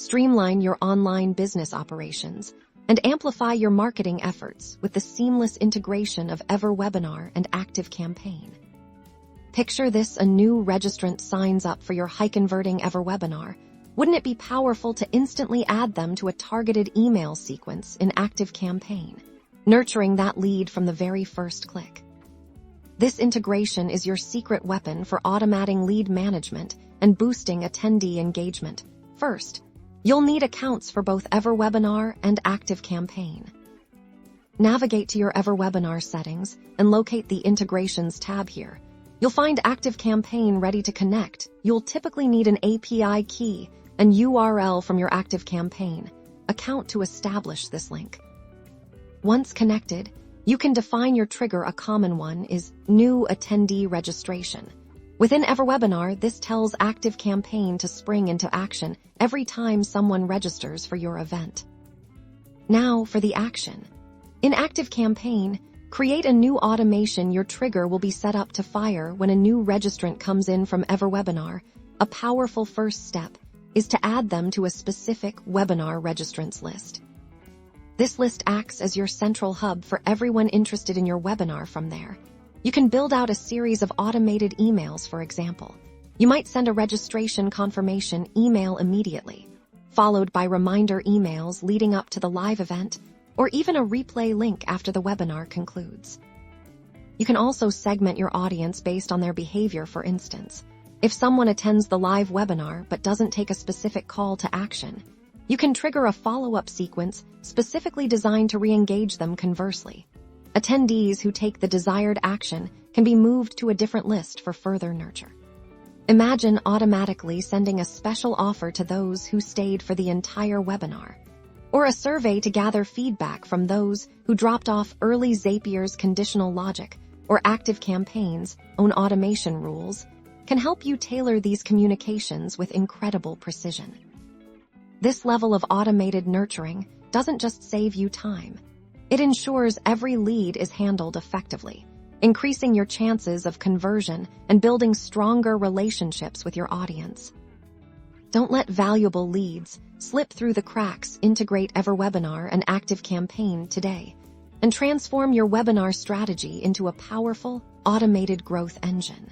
streamline your online business operations, and amplify your marketing efforts with the seamless integration of EverWebinar and ActiveCampaign. Picture this: a new registrant signs up for your high-converting EverWebinar. Wouldn't it be powerful to instantly add them to a targeted email sequence in ActiveCampaign, nurturing that lead from the very first click? This integration is your secret weapon for automating lead management and boosting attendee engagement. First, you'll need accounts for both EverWebinar and ActiveCampaign. Navigate to your EverWebinar settings and locate the Integrations tab here. You'll find ActiveCampaign ready to connect. You'll typically need an API key and URL from your ActiveCampaign account to establish this link. Once connected, you can define your trigger. A common one is new attendee registration. Within EverWebinar, this tells ActiveCampaign to spring into action every time someone registers for your event. Now for the action. In ActiveCampaign, create a new automation. Your trigger will be set up to fire when a new registrant comes in from EverWebinar. A powerful first step is to add them to a specific webinar registrants list. This list acts as your central hub for everyone interested in your webinar. From there, you can build out a series of automated emails. For example, you might send a registration confirmation email immediately, followed by reminder emails leading up to the live event, or even a replay link after the webinar concludes. You can also segment your audience based on their behavior. For instance, if someone attends the live webinar but doesn't take a specific call to action, you can trigger a follow-up sequence specifically designed to re-engage them. Conversely, attendees who take the desired action can be moved to a different list for further nurture. Imagine automatically sending a special offer to those who stayed for the entire webinar, or a survey to gather feedback from those who dropped off early. Zapier's conditional logic or ActiveCampaign's own automation rules can help you tailor these communications with incredible precision. This level of automated nurturing doesn't just save you time. It ensures every lead is handled effectively, increasing your chances of conversion and building stronger relationships with your audience. Don't let valuable leads slip through the cracks. Integrate EverWebinar and ActiveCampaign today and transform your webinar strategy into a powerful, automated growth engine.